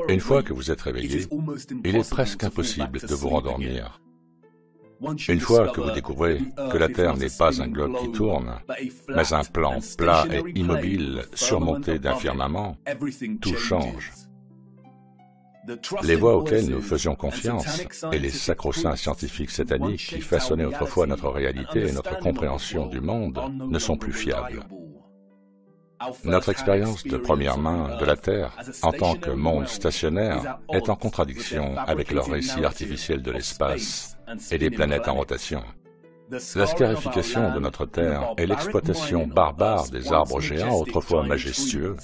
Une fois que vous êtes réveillé, il est presque impossible de vous rendormir. Une fois que vous découvrez que la Terre n'est pas un globe qui tourne, mais un plan plat et immobile surmonté d'un firmament, tout change. Les voies auxquelles nous faisions confiance et les sacro-saints scientifiques sataniques qui façonnaient autrefois notre réalité et notre compréhension du monde ne sont plus fiables. Notre expérience de première main de la Terre, en tant que monde stationnaire, est en contradiction avec leur récit artificiel de l'espace et des planètes en rotation. La scarification de notre Terre et l'exploitation barbare des arbres géants autrefois majestueux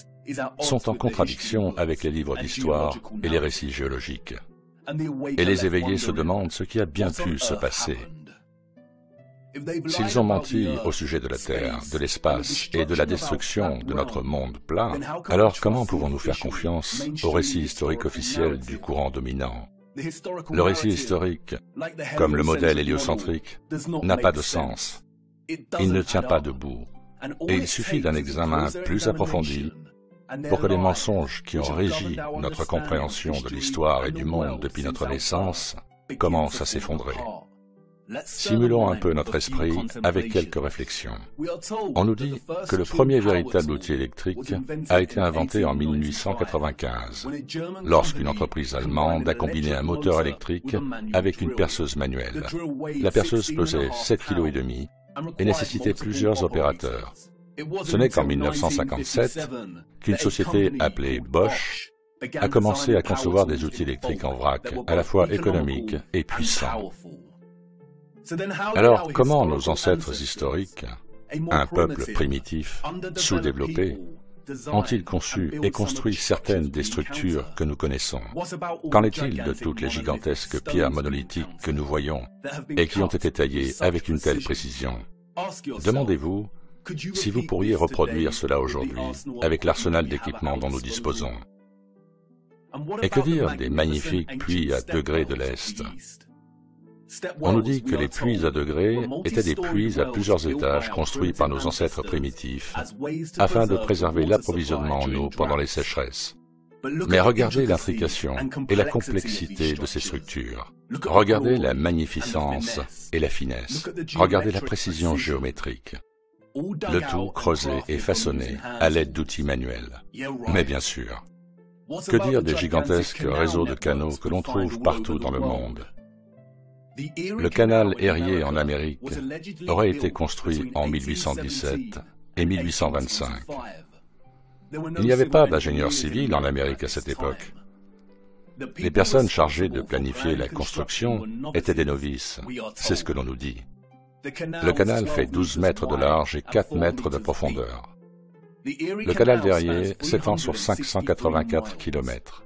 sont en contradiction avec les livres d'histoire et les récits géologiques. Et les éveillés se demandent ce qui a bien pu se passer. S'ils ont menti au sujet de la Terre, de l'espace et de la destruction de notre monde plat, alors comment pouvons-nous faire confiance au récit historique officiel du courant dominant? Le récit historique, comme le modèle héliocentrique, n'a pas de sens. Il ne tient pas debout. Et il suffit d'un examen plus approfondi pour que les mensonges qui ont régi notre compréhension de l'histoire et du monde depuis notre naissance commencent à s'effondrer. Simulons un peu notre esprit avec quelques réflexions. On nous dit que le premier véritable outil électrique a été inventé en 1895, lorsqu'une entreprise allemande a combiné un moteur électrique avec une perceuse manuelle. La perceuse pesait 7,5 kg et nécessitait plusieurs opérateurs. Ce n'est qu'en 1957 qu'une société appelée Bosch a commencé à concevoir des outils électriques en vrac, à la fois économiques et puissants. Alors, comment nos ancêtres historiques, un peuple primitif, sous-développé, ont-ils conçu et construit certaines des structures que nous connaissons? Qu'en est-il de toutes les gigantesques pierres monolithiques que nous voyons et qui ont été taillées avec une telle précision? Demandez-vous si vous pourriez reproduire cela aujourd'hui avec l'arsenal d'équipements dont nous disposons. Et que dire des magnifiques puits à degrés de l'Est? On nous dit que les puits à degrés étaient des puits à plusieurs étages construits par nos ancêtres primitifs afin de préserver l'approvisionnement en eau pendant les sécheresses. Mais regardez l'intrication et la complexité de ces structures. Regardez la magnificence et la finesse. Regardez la précision géométrique. Le tout creusé et façonné à l'aide d'outils manuels. Mais bien sûr, que dire des gigantesques réseaux de canaux que l'on trouve partout dans le monde? Le canal Erie en Amérique aurait été construit en 1817 et 1825. Il n'y avait pas d'ingénieurs civils en Amérique à cette époque. Les personnes chargées de planifier la construction étaient des novices, c'est ce que l'on nous dit. Le canal fait 12 mètres de large et 4 mètres de profondeur. Le canal d'Erie s'étend sur 584 km.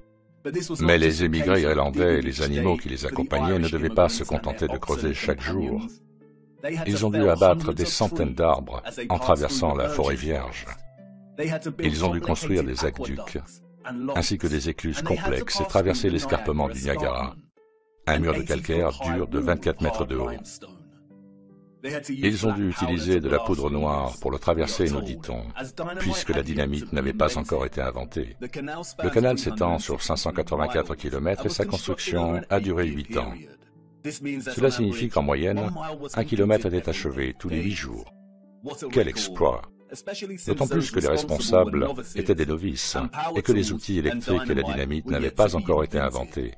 Mais les émigrés irlandais et les animaux qui les accompagnaient ne devaient pas se contenter de creuser chaque jour. Ils ont dû abattre des centaines d'arbres en traversant la forêt vierge. Ils ont dû construire des aqueducs, ainsi que des écluses complexes et traverser l'escarpement du Niagara, un mur de calcaire dur de 24 mètres de haut. Ils ont dû utiliser de la poudre noire pour le traverser, nous dit-on, puisque la dynamite n'avait pas encore été inventée. Le canal s'étend sur 584 km et sa construction a duré 8 ans. Cela signifie qu'en moyenne, 1 kilomètre était achevé tous les 8 jours. Quel exploit! D'autant plus que les responsables étaient des novices et que les outils électriques et la dynamite n'avaient pas encore été inventés.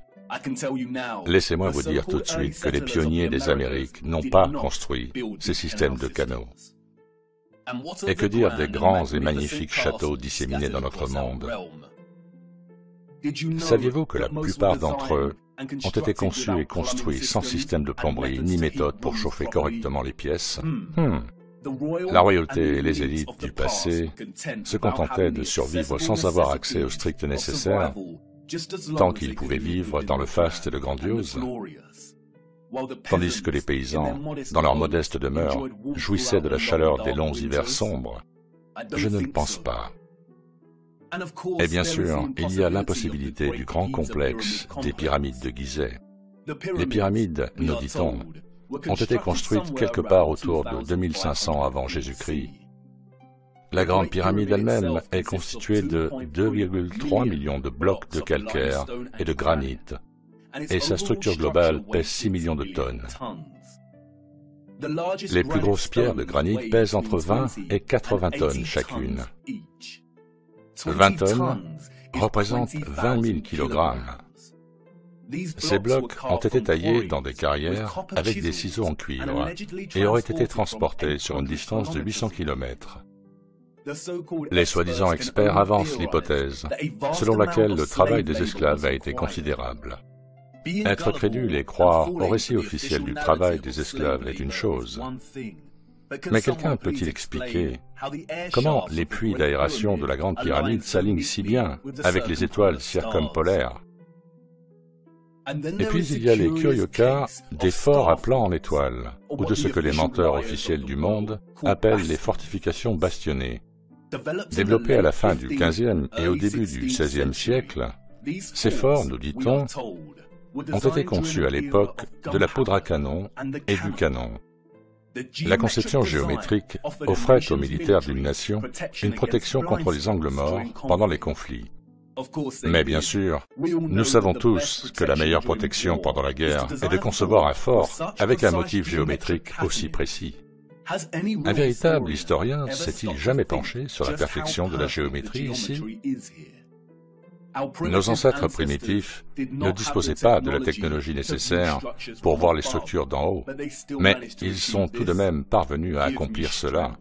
Laissez-moi vous dire tout de suite que les pionniers des Amériques n'ont pas construit ces systèmes de canaux. Et que dire des grands et magnifiques châteaux disséminés dans notre monde? Saviez-vous que la plupart d'entre eux ont été conçus et construits sans système de plomberie ni méthode pour chauffer correctement les pièces? La royauté et les élites du passé se contentaient de survivre sans avoir accès au strict nécessaire, tant qu'ils pouvaient vivre dans le faste et le grandiose, tandis que les paysans, dans leur modeste demeure, jouissaient de la chaleur des longs hivers sombres. Je ne le pense pas. Et bien sûr, il y a l'impossibilité du grand complexe des pyramides de Gizeh. Les pyramides, nous dit-on, ont été construites quelque part autour de 2500 avant Jésus-Christ. La Grande Pyramide elle-même est constituée de 2,3 millions de blocs de calcaire et de granit, et sa structure globale pèse 6 millions de tonnes. Les plus grosses pierres de granit pèsent entre 20 et 80 tonnes chacune. 20 tonnes représentent 20 000 kilogrammes. Ces blocs ont été taillés dans des carrières avec des ciseaux en cuivre et auraient été transportés sur une distance de 800 km. Les soi-disant experts avancent l'hypothèse selon laquelle le travail des esclaves a été considérable. Être crédule et croire au récit officiel du travail des esclaves est une chose. Mais quelqu'un peut-il expliquer comment les puits d'aération de la Grande Pyramide s'alignent si bien avec les étoiles circumpolaires? Et puis il y a les curieux cas des forts à plan en étoiles, ou de ce que les menteurs officiels du monde appellent les fortifications bastionnées. Développés à la fin du XVe et au début du XVIe siècle, ces forts, nous dit-on, ont été conçus à l'époque de la poudre à canon et du canon. La conception géométrique offrait aux militaires d'une nation une protection contre les angles morts pendant les conflits. Mais bien sûr, nous savons tous que la meilleure protection pendant la guerre est de concevoir un fort avec un motif géométrique aussi précis. Un véritable historien s'est-il jamais penché sur la perfection de la géométrie ici? Nos ancêtres primitifs ne disposaient pas de la technologie nécessaire pour voir les structures d'en haut, mais ils sont tout de même parvenus à accomplir cela.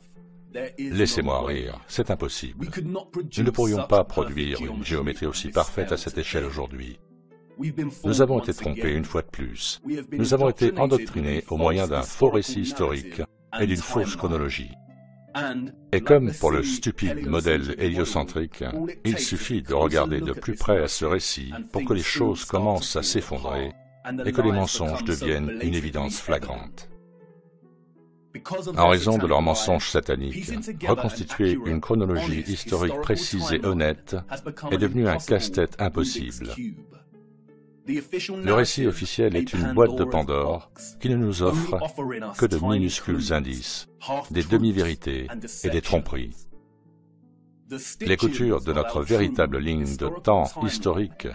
Laissez-moi rire, c'est impossible. Nous ne pourrions pas produire une géométrie aussi parfaite à cette échelle aujourd'hui. Nous avons été trompés une fois de plus. Nous avons été endoctrinés au moyen d'un faux récit historique et d'une fausse chronologie. Et comme pour le stupide modèle héliocentrique, il suffit de regarder de plus près à ce récit pour que les choses commencent à s'effondrer et que les mensonges deviennent une évidence flagrante. En raison de leurs mensonges sataniques, reconstituer une chronologie historique précise et honnête est devenu un casse-tête impossible. Le récit officiel est une boîte de Pandore qui ne nous offre que de minuscules indices, des demi-vérités et des tromperies. Les coutures de notre véritable ligne de temps historique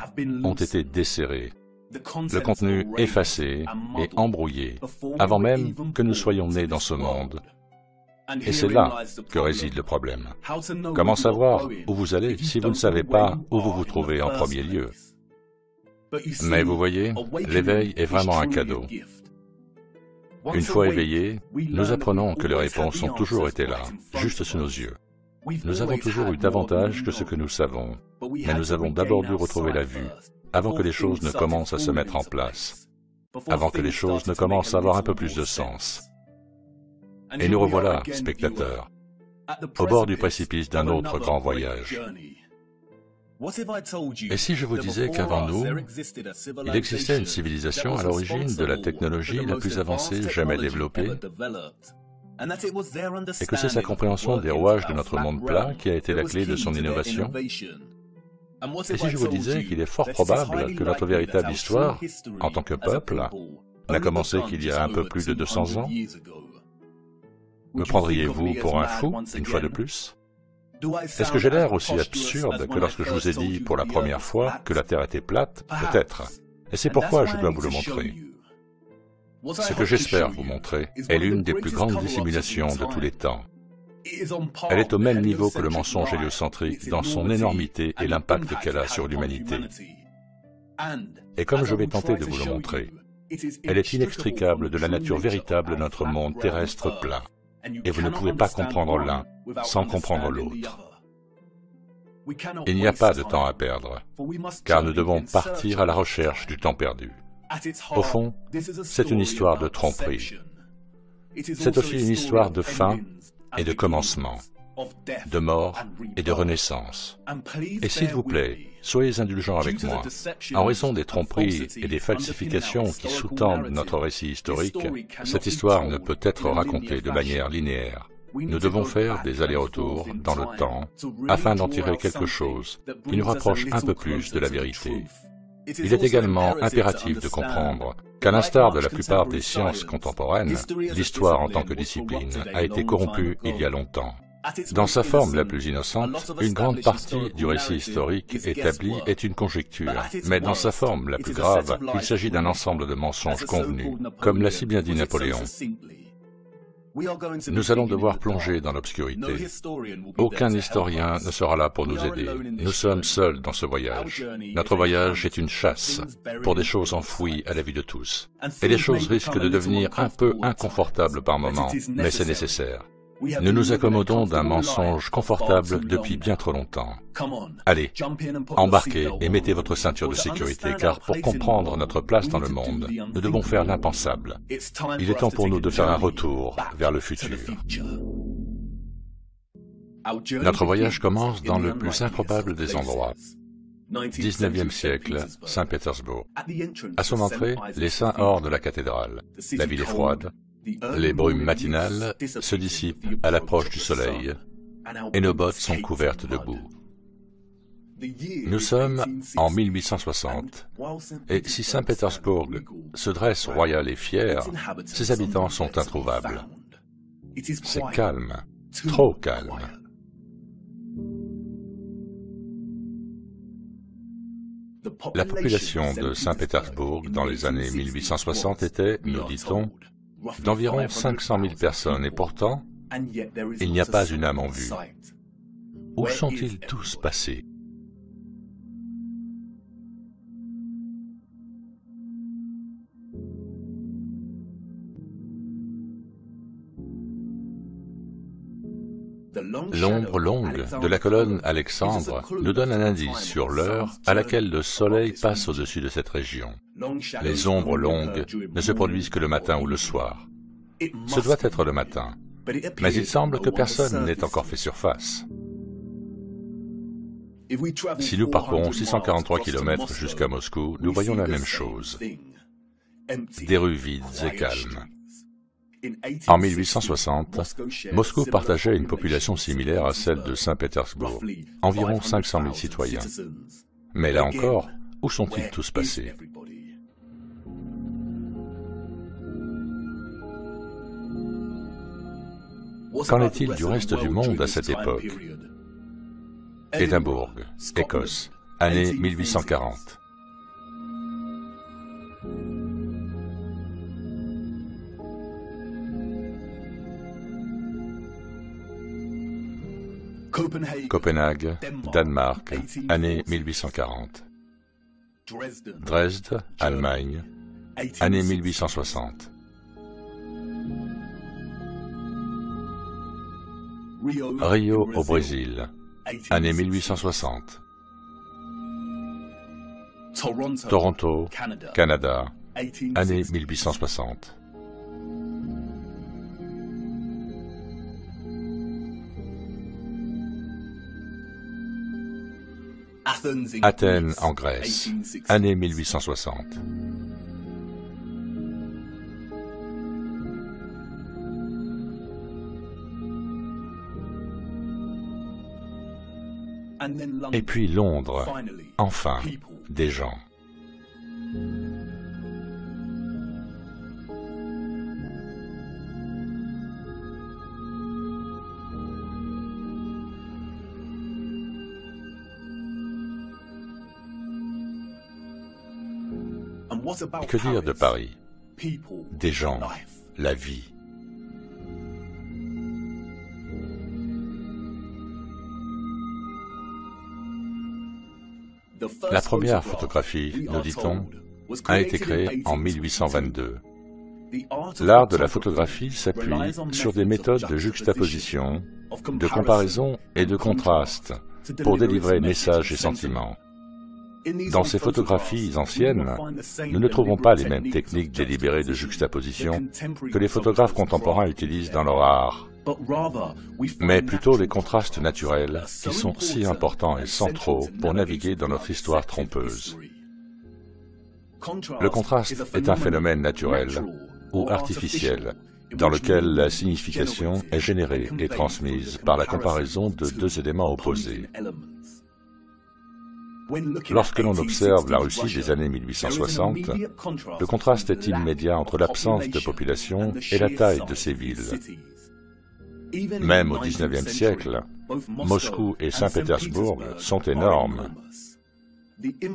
ont été desserrées, le contenu effacé et embrouillé, avant même que nous soyons nés dans ce monde. Et c'est là que réside le problème. Comment savoir où vous allez si vous ne savez pas où vous vous trouvez en premier lieu? Mais vous voyez, l'éveil est vraiment un cadeau. Une fois éveillés, nous apprenons que les réponses ont toujours été là, juste sous nos yeux. Nous avons toujours eu davantage que ce que nous savons, mais nous avons d'abord dû retrouver la vue, avant que les choses ne commencent à se mettre en place, avant que les choses ne commencent à avoir un peu plus de sens. Et nous revoilà, spectateurs, au bord du précipice d'un autre grand voyage. Et si je vous disais qu'avant nous, il existait une civilisation à l'origine de la technologie la plus avancée jamais développée, et que c'est sa compréhension des rouages de notre monde plat qui a été la clé de son innovation? Et si je vous disais qu'il est fort probable que notre véritable histoire, en tant que peuple, n'a commencé qu'il y a un peu plus de 200 ans? Me prendriez-vous pour un fou, une fois de plus? Est-ce que j'ai l'air aussi absurde que lorsque je vous ai dit pour la première fois que la Terre était plate? Peut-être. Et c'est pourquoi je dois vous le montrer. Ce que j'espère vous montrer est l'une des plus grandes dissimulations de tous les temps. Elle est au même niveau que le mensonge héliocentrique dans son énormité et l'impact qu'elle a sur l'humanité. Et comme je vais tenter de vous le montrer, elle est inextricable de la nature véritable de notre monde terrestre plat. Et vous ne pouvez pas comprendre l'un sans comprendre l'autre. Il n'y a pas de temps à perdre, car nous devons partir à la recherche du temps perdu. Au fond, c'est une histoire de tromperie. C'est aussi une histoire de fin et de commencement, de mort et de renaissance. Et s'il vous plaît, soyez indulgents avec moi. En raison des tromperies et des falsifications qui sous-tendent notre récit historique, cette histoire ne peut être racontée de manière linéaire. Nous devons faire des allers-retours dans le temps afin d'en tirer quelque chose qui nous rapproche un peu plus de la vérité. Il est également impératif de comprendre qu'à l'instar de la plupart des sciences contemporaines, l'histoire en tant que discipline a été corrompue il y a longtemps. Dans sa forme la plus innocente, une grande partie du récit historique établi est une conjecture, mais dans sa forme la plus grave, il s'agit d'un ensemble de mensonges convenus, comme l'a si bien dit Napoléon. Nous allons devoir plonger dans l'obscurité. Aucun historien ne sera là pour nous aider. Nous sommes seuls dans ce voyage. Notre voyage est une chasse pour des choses enfouies à la vue de tous. Et les choses risquent de devenir un peu inconfortables par moments, mais c'est nécessaire. Nous nous accommodons d'un mensonge confortable depuis bien trop longtemps. Allez, embarquez et mettez votre ceinture de sécurité, car pour comprendre notre place dans le monde, nous devons faire l'impensable. Il est temps pour nous de faire un retour vers le futur. Notre voyage commence dans le plus improbable des endroits. 19e siècle, Saint-Pétersbourg. À son entrée, les saints hors de la cathédrale. La ville est froide. Les brumes matinales se dissipent à l'approche du soleil, et nos bottes sont couvertes de boue. Nous sommes en 1860, et si Saint-Pétersbourg se dresse royal et fier, ses habitants sont introuvables. C'est calme, trop calme. La population de Saint-Pétersbourg dans les années 1860 était, nous dit-on, d'environ 500 000 personnes, et pourtant, il n'y a pas une âme en vue. Où sont-ils tous passés? L'ombre longue de la colonne Alexandre nous donne un indice sur l'heure à laquelle le soleil passe au-dessus de cette région. Les ombres longues ne se produisent que le matin ou le soir. Ce doit être le matin, mais il semble que personne n'ait encore fait surface. Si nous parcourons 643 km jusqu'à Moscou, nous voyons la même chose. Des rues vides et calmes. En 1860, Moscou partageait une population similaire à celle de Saint-Pétersbourg, environ 500 000 citoyens. Mais là encore, où sont-ils tous passés? Qu'en est-il du reste du monde à cette époque? Édimbourg, Écosse, année 1840. Copenhague, Danemark, année 1840. Dresde, Allemagne, année 1860. Rio au Brésil, année 1860. Toronto, Canada, année 1860. Athènes en Grèce, année 1860. Et puis Londres, enfin, des gens. Que dire de Paris? Des gens, la vie. La première photographie, nous dit-on, a été créée en 1822. L'art de la photographie s'appuie sur des méthodes de juxtaposition, de comparaison et de contraste pour délivrer messages et sentiments. Dans ces photographies anciennes, nous ne trouvons pas les mêmes techniques délibérées de juxtaposition que les photographes contemporains utilisent dans leur art, mais plutôt les contrastes naturels qui sont si importants et centraux pour naviguer dans notre histoire trompeuse. Le contraste est un phénomène naturel ou artificiel dans lequel la signification est générée et transmise par la comparaison de deux éléments opposés. Lorsque l'on observe la Russie des années 1860, le contraste est immédiat entre l'absence de population et la taille de ces villes. Même au XIXe siècle, Moscou et Saint-Pétersbourg sont énormes.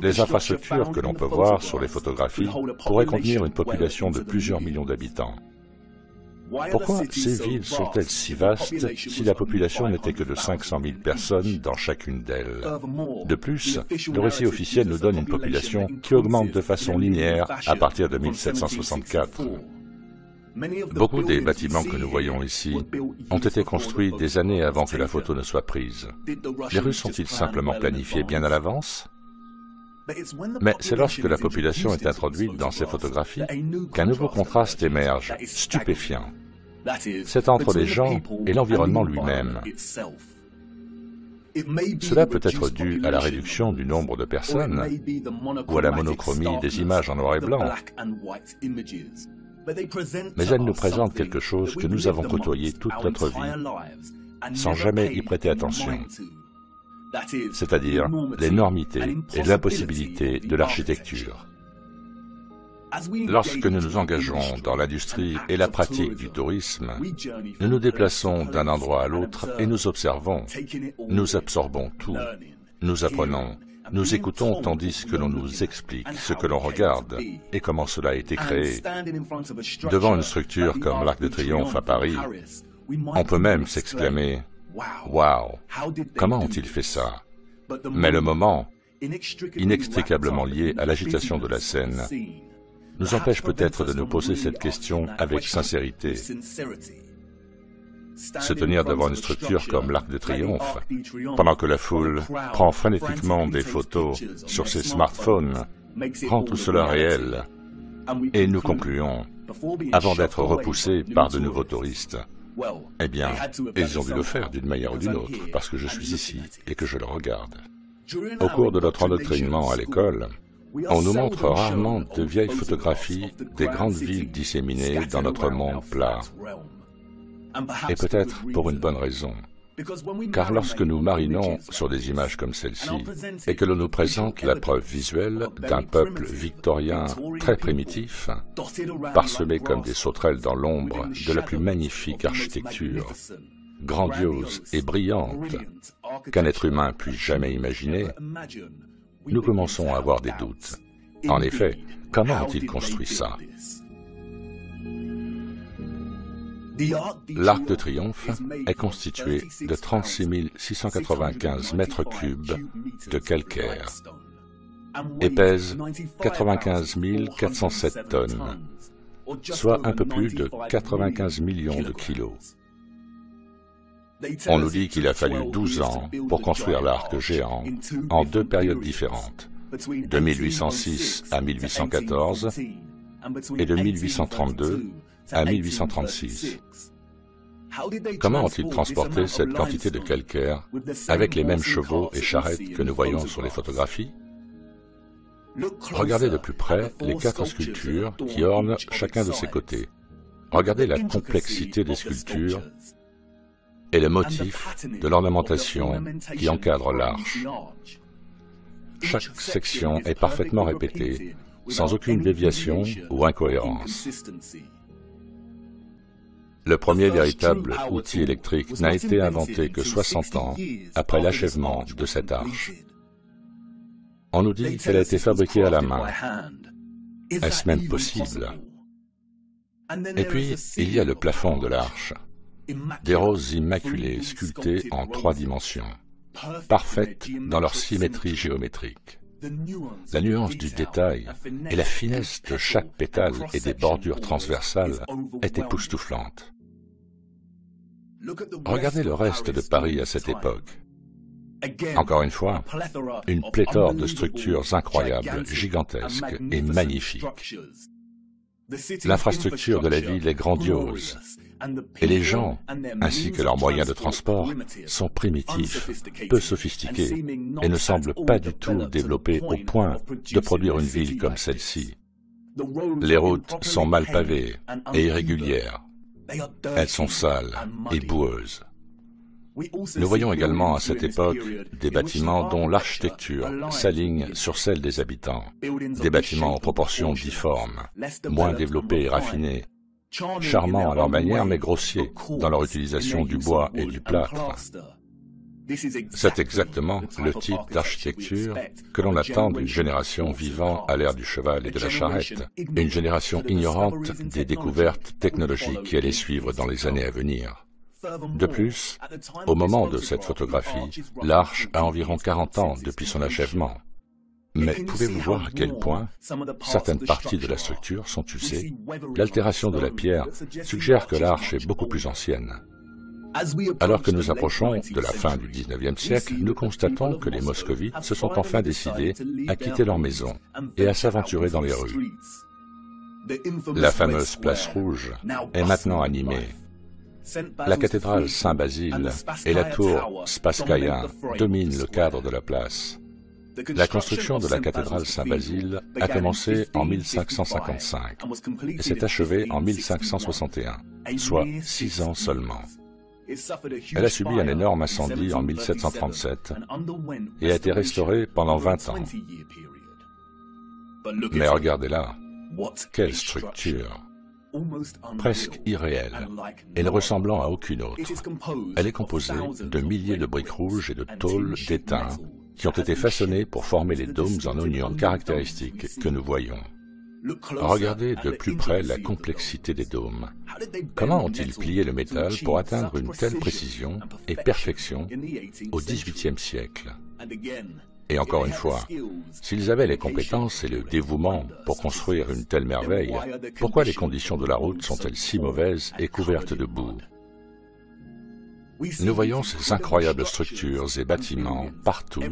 Les infrastructures que l'on peut voir sur les photographies pourraient contenir une population de plusieurs millions d'habitants. Pourquoi ces villes sont-elles si vastes si la population n'était que de 500 000 personnes dans chacune d'elles? De plus, le récit officiel nous donne une population qui augmente de façon linéaire à partir de 1764. Beaucoup des bâtiments que nous voyons ici ont été construits des années avant que la photo ne soit prise. Les Russes sont-ils simplement planifiés bien à l'avance? Mais c'est lorsque la population est introduite dans ces photographies qu'un nouveau contraste émerge, stupéfiant. C'est entre les gens et l'environnement lui-même. Cela peut être dû à la réduction du nombre de personnes ou à la monochromie des images en noir et blanc. Mais elles nous présentent quelque chose que nous avons côtoyé toute notre vie, sans jamais y prêter attention. C'est-à-dire l'énormité et l'impossibilité de l'architecture. Lorsque nous nous engageons dans l'industrie et la pratique du tourisme, nous nous déplaçons d'un endroit à l'autre et nous observons, nous absorbons tout, nous apprenons, nous écoutons tandis que l'on nous explique ce que l'on regarde et comment cela a été créé. Devant une structure comme l'Arc de Triomphe à Paris, on peut même s'exclamer « Waouh, comment ont-ils fait ça ?» Mais le moment, inextricablement lié à l'agitation de la scène, nous empêche peut-être de nous poser cette question avec sincérité. Se tenir devant une structure comme l'Arc de Triomphe, pendant que la foule prend frénétiquement des photos sur ses smartphones, rend tout cela réel. Et nous concluons, avant d'être repoussés par de nouveaux touristes, eh bien, ils ont dû le faire d'une manière ou d'une autre, parce que je suis ici et que je le regarde. Au cours de notre endoctrinement à l'école, on nous montre rarement de vieilles photographies des grandes villes disséminées dans notre monde plat. Et peut-être pour une bonne raison. Car lorsque nous marinons sur des images comme celle-ci, et que l'on nous présente la preuve visuelle d'un peuple victorien très primitif, parsemé comme des sauterelles dans l'ombre de la plus magnifique architecture, grandiose et brillante qu'un être humain puisse jamais imaginer, nous commençons à avoir des doutes. En effet, comment ont-ils construit ça? L'Arc de Triomphe est constitué de 36 695 mètres cubes de calcaire et pèse 95 407 tonnes, soit un peu plus de 95 millions de kilos. On nous dit qu'il a fallu 12 ans pour construire l'arc géant en deux périodes différentes, de 1806 à 1814 et de 1832 à 1836. Comment ont-ils transporté cette quantité de calcaire avec les mêmes chevaux et charrettes que nous voyons sur les photographies? Regardez de plus près les 4 sculptures qui ornent chacun de ses côtés. Regardez la complexité des sculptures et le motif de l'ornementation qui encadre l'arche. Chaque section est parfaitement répétée, sans aucune déviation ou incohérence. Le premier véritable outil électrique n'a été inventé que 60 ans après l'achèvement de cette arche. On nous dit qu'elle a été fabriquée à la main. Est-ce même possible? Et puis, il y a le plafond de l'arche. Des roses immaculées sculptées en 3 dimensions, parfaites dans leur symétrie géométrique. La nuance du détail et la finesse de chaque pétale et des bordures transversales est époustouflante. Regardez le reste de Paris à cette époque. Encore une fois, une pléthore de structures incroyables, gigantesques et magnifiques. L'infrastructure de la ville est grandiose, et les gens, ainsi que leurs moyens de transport, sont primitifs, peu sophistiqués, et ne semblent pas du tout développés au point de produire une ville comme celle-ci. Les routes sont mal pavées et irrégulières. Elles sont sales et boueuses. Nous voyons également à cette époque des bâtiments dont l'architecture s'aligne sur celle des habitants, des bâtiments en proportions difformes, moins développés et raffinés, charmants à leur manière mais grossiers dans leur utilisation du bois et du plâtre. C'est exactement le type d'architecture que l'on attend d'une génération vivant à l'ère du cheval et de la charrette, une génération ignorante des découvertes technologiques qui allaient suivre dans les années à venir. De plus, au moment de cette photographie, l'arche a environ 40 ans depuis son achèvement. Mais pouvez-vous voir à quel point certaines parties de la structure sont usées? L'altération de la pierre suggère que l'arche est beaucoup plus ancienne. Alors que nous approchons de la fin du XIXe siècle, nous constatons que les moscovites se sont enfin décidés à quitter leur maison et à s'aventurer dans les rues. La fameuse place rouge est maintenant animée. La cathédrale Saint-Basile et la tour Spasskaya dominent le cadre de la place. La construction de la cathédrale Saint-Basile a commencé en 1555 et s'est achevée en 1561, soit 6 ans seulement. Elle a subi un énorme incendie en 1737 et a été restaurée pendant 20 ans. Mais regardez-la, quelle structure! Presque irréelle et ne ressemblant à aucune autre. Elle est composée de milliers de briques rouges et de tôles d'étain qui ont été façonnées pour former les dômes en oignon caractéristiques que nous voyons. Regardez de plus près la complexité des dômes. Comment ont-ils plié le métal pour atteindre une telle précision et perfection au XVIIIe siècle? Et encore une fois, s'ils avaient les compétences et le dévouement pour construire une telle merveille, pourquoi les conditions de la route sont-elles si mauvaises et couvertes de boue? Nous voyons ces incroyables structures et bâtiments partout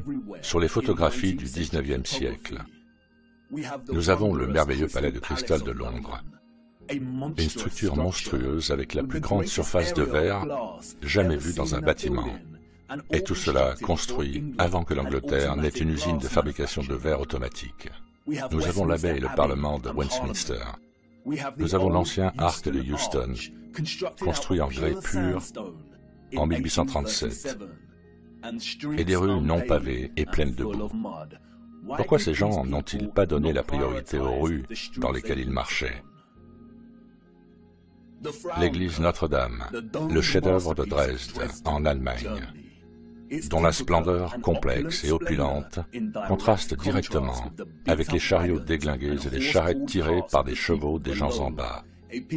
sur les photographies du XIXe siècle. Nous avons le merveilleux palais de cristal de Londres, une structure monstrueuse avec la plus grande surface de verre jamais vue dans un bâtiment. Et tout cela construit avant que l'Angleterre n'ait une usine de fabrication de verre automatique. Nous avons l'abbé et le Parlement de Westminster. Nous avons l'ancien arc de Euston, construit en grès pur en 1837, et des rues non pavées et pleines de boue. Pourquoi ces gens n'ont-ils pas donné la priorité aux rues dans lesquelles ils marchaient? L'église Notre-Dame, le chef-d'œuvre de Dresde, en Allemagne, dont la splendeur complexe et opulente contraste directement avec les chariots déglingués et les charrettes tirées par des chevaux des gens en bas,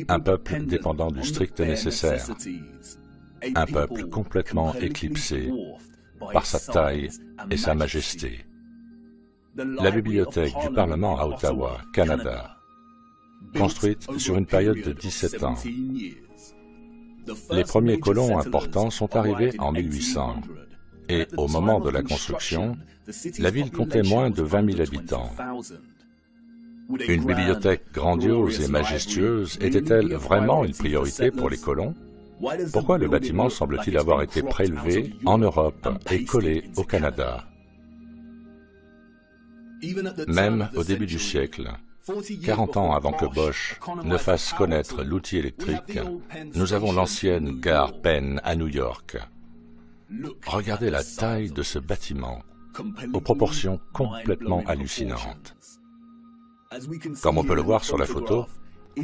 un peuple dépendant du strict nécessaire, un peuple complètement éclipsé par sa taille et sa majesté. La bibliothèque du Parlement à Ottawa, Canada, construite sur une période de 17 ans. Les premiers colons importants sont arrivés en 1800, et au moment de la construction, la ville comptait moins de 20 000 habitants. Une bibliothèque grandiose et majestueuse était-elle vraiment une priorité pour les colons? Pourquoi le bâtiment semble-t-il avoir été prélevé en Europe et collé au Canada? Même au début du siècle, 40 ans avant que Bosch ne fasse connaître l'outil électrique, nous avons l'ancienne gare Penn à New York. Regardez la taille de ce bâtiment, aux proportions complètement hallucinantes. Comme on peut le voir sur la photo,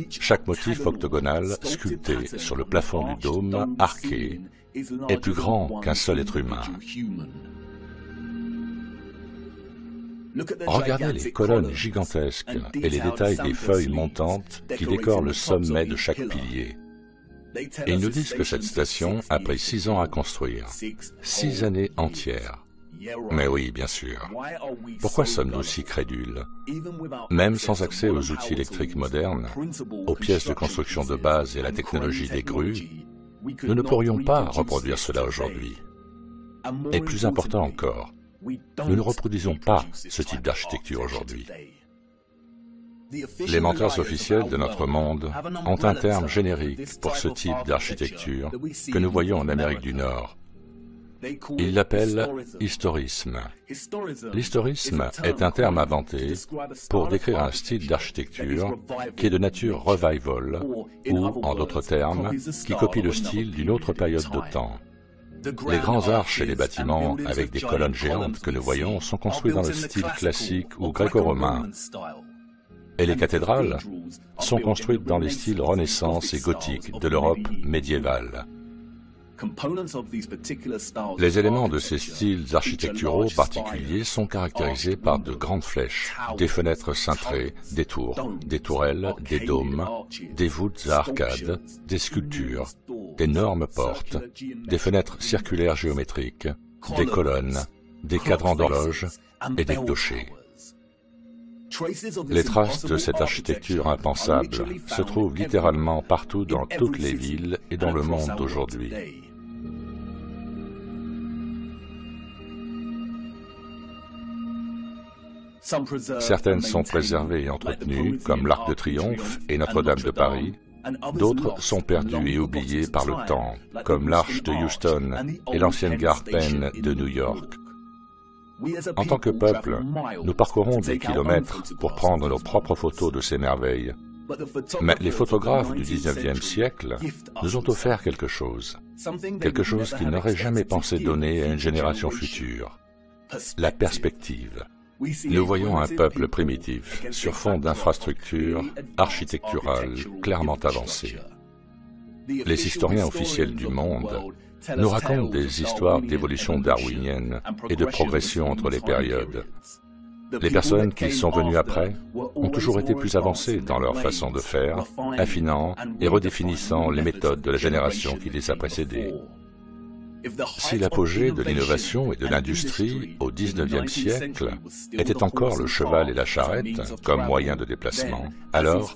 chaque motif octogonal sculpté sur le plafond du dôme, arqué, est plus grand qu'un seul être humain. Regardez les colonnes gigantesques et les détails des feuilles montantes qui décorent le sommet de chaque pilier. Et ils nous disent que cette station a pris 6 ans à construire, 6 années entières. Mais oui, bien sûr. Pourquoi sommes-nous si crédules? Même sans accès aux outils électriques modernes, aux pièces de construction de base et à la technologie des grues, nous ne pourrions pas reproduire cela aujourd'hui. Et plus important encore, nous ne reproduisons pas ce type d'architecture aujourd'hui. Les menteurs officiels de notre monde ont un terme générique pour ce type d'architecture que nous voyons en Amérique du Nord. Ils l'appellent historisme. L'historisme est un terme inventé pour décrire un style d'architecture qui est de nature revival, ou, en d'autres termes, qui copie le style d'une autre période de temps. Les grands arches et les bâtiments avec des colonnes géantes que nous voyons sont construits dans le style classique ou gréco-romain. et les cathédrales sont construites dans les styles Renaissance et gothique de l'Europe médiévale. Les éléments de ces styles architecturaux particuliers sont caractérisés par de grandes flèches, des fenêtres cintrées, des tours, des tourelles, des dômes, des voûtes à arcades, des sculptures, d'énormes portes, des fenêtres circulaires géométriques, des colonnes, des cadrans d'horloge et des clochers. Les traces de cette architecture impensable se trouvent littéralement partout dans toutes les villes et dans le monde d'aujourd'hui. Certaines sont préservées et entretenues, comme l'Arc de Triomphe et Notre-Dame de Paris. D'autres sont perdues et oubliées par le temps, comme l'Arche de Houston et l'ancienne gare Penn de New York. En tant que peuple, nous parcourons des kilomètres pour prendre nos propres photos de ces merveilles. Mais les photographes du XIXe siècle nous ont offert quelque chose qu'ils n'auraient jamais pensé donner à une génération future, la perspective. Nous voyons un peuple primitif sur fond d'infrastructures architecturales clairement avancées. Les historiens officiels du monde nous racontent des histoires d'évolution darwinienne et de progression entre les périodes. Les personnes qui sont venues après ont toujours été plus avancées dans leur façon de faire, affinant et redéfinissant les méthodes de la génération qui les a précédées. Si l'apogée de l'innovation et de l'industrie au XIXe siècle était encore le cheval et la charrette comme moyen de déplacement, alors,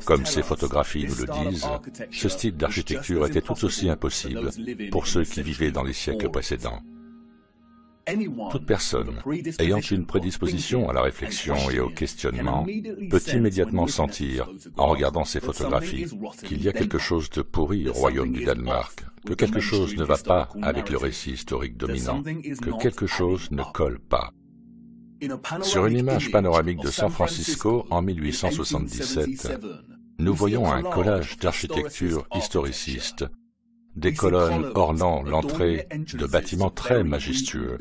comme ces photographies nous le disent, ce style d'architecture était tout aussi impossible pour ceux qui vivaient dans les siècles précédents. Toute personne ayant une prédisposition à la réflexion et au questionnement peut immédiatement sentir, en regardant ces photographies, qu'il y a quelque chose de pourri au royaume du Danemark, que quelque chose ne va pas avec le récit historique dominant, que quelque chose ne colle pas. Sur une image panoramique de San Francisco en 1877, nous voyons un collage d'architecture historiciste, des colonnes ornant l'entrée de bâtiments très majestueux.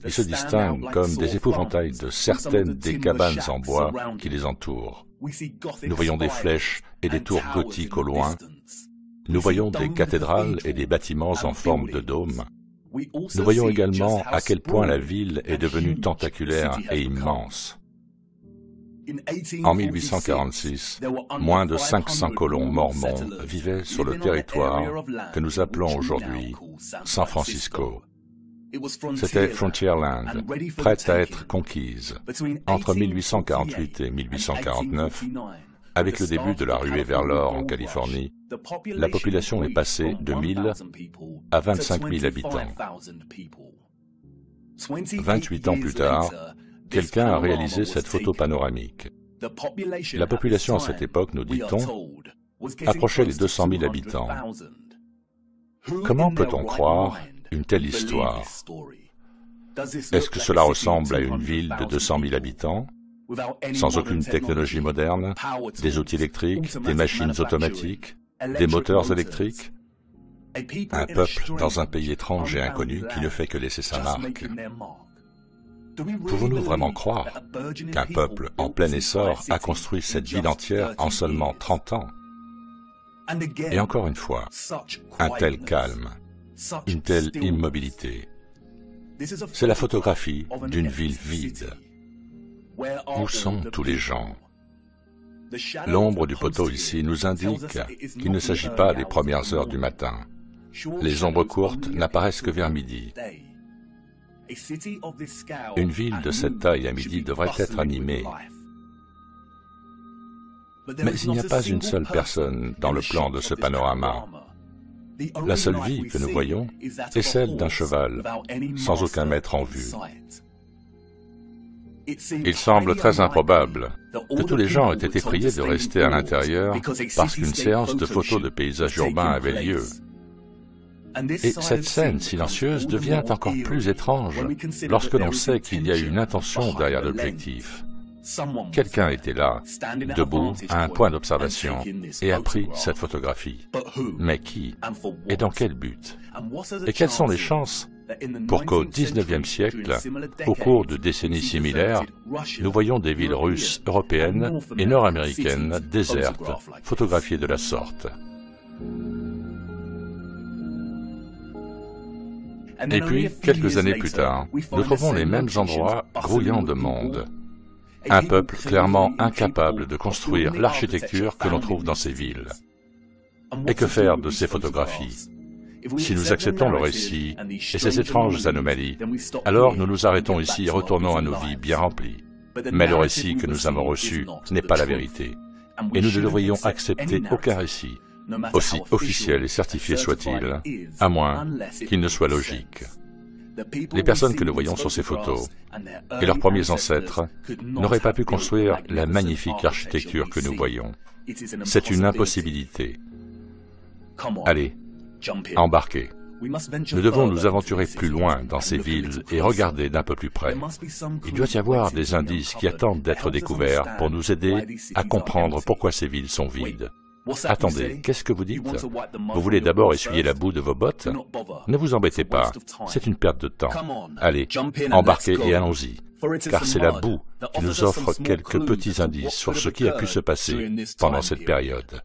Ils se distinguent comme des épouvantails de certaines des cabanes en bois qui les entourent. Nous voyons des flèches et des tours gothiques au loin. Nous voyons des cathédrales et des bâtiments en forme de dôme. Nous voyons également à quel point la ville est devenue tentaculaire et immense. En 1846, moins de 500 colons mormons vivaient sur le territoire que nous appelons aujourd'hui San Francisco. C'était Frontierland, prête à être conquise. Entre 1848 et 1849, avec le début de la ruée vers l'or en Californie, la population est passée de 1000 à 25 000 habitants. 28 ans plus tard, quelqu'un a réalisé cette photo panoramique. La population à cette époque, nous dit-on, approchait les 200 000 habitants. Comment peut-on croire une telle histoire? Est-ce que cela ressemble à une ville de 200 000 habitants, sans aucune technologie moderne, des outils électriques, des machines automatiques, des moteurs électriques? Un peuple dans un pays étrange et inconnu qui ne fait que laisser sa marque. Pouvons-nous vraiment croire qu'un peuple en plein essor a construit cette ville entière en seulement 30 ans? Et encore une fois, un tel calme, une telle immobilité. C'est la photographie d'une ville vide. Où sont tous les gens? L'ombre du poteau ici nous indique qu'il ne s'agit pas des premières heures du matin. Les ombres courtes n'apparaissent que vers midi. Une ville de cette taille à midi devrait être animée. Mais il n'y a pas une seule personne dans le plan de ce panorama. La seule vie que nous voyons est celle d'un cheval, sans aucun maître en vue. Il semble très improbable que tous les gens aient été priés de rester à l'intérieur parce qu'une séance de photos de paysages urbains avait lieu. Et cette scène silencieuse devient encore plus étrange lorsque l'on sait qu'il y a une intention derrière l'objectif. Quelqu'un était là, debout, à un point d'observation, et a pris cette photographie. Mais qui? Et dans quel but? Et quelles sont les chances pour qu'au XIXe siècle, au cours de décennies similaires, nous voyons des villes russes, européennes et nord-américaines désertes, photographiées de la sorte. Et puis, quelques années plus tard, nous trouvons les mêmes endroits grouillants de monde. Un peuple clairement incapable de construire l'architecture que l'on trouve dans ces villes. Et que faire de ces photographies? Si nous acceptons le récit et ces étranges anomalies, alors nous nous arrêtons ici et retournons à nos vies bien remplies. Mais le récit que nous avons reçu n'est pas la vérité. Et nous ne devrions accepter aucun récit, aussi officiel et certifié soit-il, à moins qu'il ne soit logique. Les personnes que nous voyons sur ces photos et leurs premiers ancêtres n'auraient pas pu construire la magnifique architecture que nous voyons. C'est une impossibilité. Allez, embarquez. Nous devons nous aventurer plus loin dans ces villes et regarder d'un peu plus près. Il doit y avoir des indices qui attendent d'être découverts pour nous aider à comprendre pourquoi ces villes sont vides. Attendez, qu'est-ce que vous dites? Vous voulez d'abord essuyer la boue de vos bottes? Ne vous embêtez pas, c'est une perte de temps. Allez, embarquez et allons-y, car c'est la boue qui nous offre quelques petits indices sur ce qui a pu se passer pendant cette période.